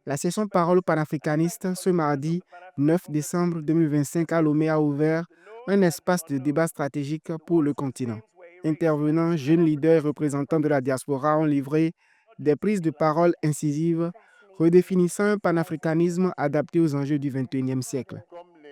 La session Parole panafricaniste ce mardi 9 décembre 2025 à Lomé a ouvert un espace de débat stratégique pour le continent. Intervenants, jeunes leaders et représentants de la diaspora ont livré des prises de parole incisives, redéfinissant un panafricanisme adapté aux enjeux du XXIe siècle.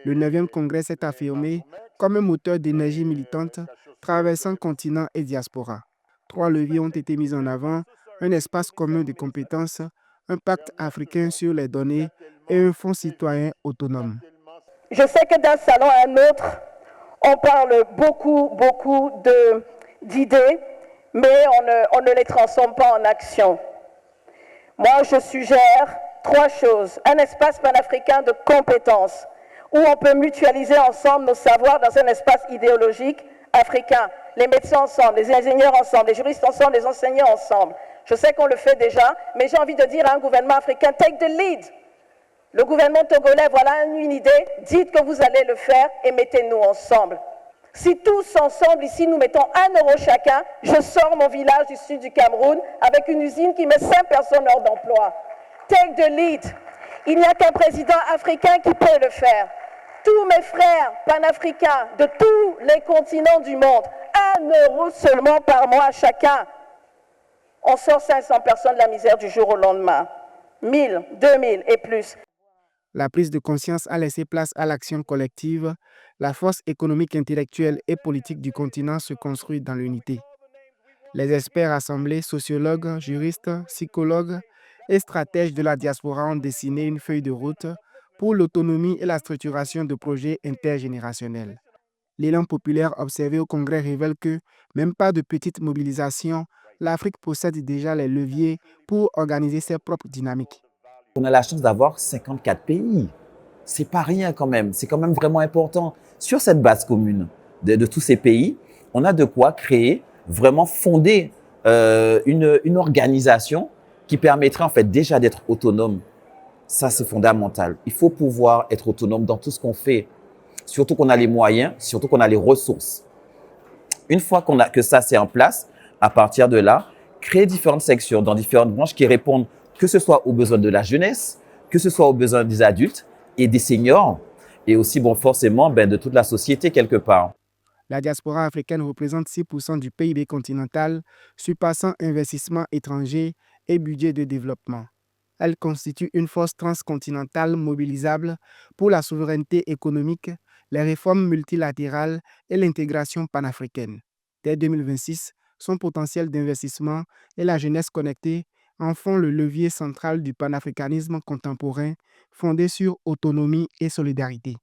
Le 9e congrès s'est affirmé comme un moteur d'énergie militante traversant continent et diaspora. 3 leviers ont été mis en avant: un espace commun de compétences, un pacte africain sur les données et un fonds citoyen autonome. Je sais que d'un salon à un autre, on parle beaucoup d'idées, mais on ne les transforme pas en action. Moi, je suggère 3 choses. Un espace panafricain de compétences, où on peut mutualiser ensemble nos savoirs dans un espace idéologique africain. Les médecins ensemble, les ingénieurs ensemble, les juristes ensemble, les enseignants ensemble. Je sais qu'on le fait déjà, mais j'ai envie de dire à un gouvernement africain, take the lead. Le gouvernement togolais, voilà une idée, dites que vous allez le faire et mettez-nous ensemble. Si tous ensemble ici nous mettons 1 € chacun, je sors mon village du sud du Cameroun avec une usine qui met 5 personnes hors d'emploi. Take the lead. Il n'y a qu'un président africain qui peut le faire. Tous mes frères panafricains de tous les continents du monde, 1 € seulement par mois chacun. On sort 500 personnes de la misère du jour au lendemain. 1000, 2000 et plus. La prise de conscience a laissé place à l'action collective. La force économique, intellectuelle et politique du continent se construit dans l'unité. Les experts assemblés, sociologues, juristes, psychologues et stratèges de la diaspora ont dessiné une feuille de route pour l'autonomie et la structuration de projets intergénérationnels. L'élan populaire observé au Congrès révèle que, même pas de petite mobilisation, l'Afrique possède déjà les leviers pour organiser ses propres dynamiques. On a la chance d'avoir 54 pays. C'est pas rien quand même. C'est quand même vraiment important. Sur cette base commune de tous ces pays, on a de quoi créer, vraiment fonder une organisation qui permettrait en fait déjà d'être autonome. Ça, c'est fondamental. Il faut pouvoir être autonome dans tout ce qu'on fait. Surtout qu'on a les moyens, surtout qu'on a les ressources. Une fois que ça c'est en place, à partir de là, créer différentes sections dans différentes branches qui répondent que ce soit aux besoins de la jeunesse, que ce soit aux besoins des adultes et des seniors, et aussi forcément de toute la société quelque part. La diaspora africaine représente 6% du PIB continental, surpassant investissements étrangers et budget de développement. Elle constitue une force transcontinentale mobilisable pour la souveraineté économique, les réformes multilatérales et l'intégration panafricaine. Dès 2026, son potentiel d'investissement et la jeunesse connectée en font le levier central du panafricanisme contemporain fondé sur autonomie et solidarité.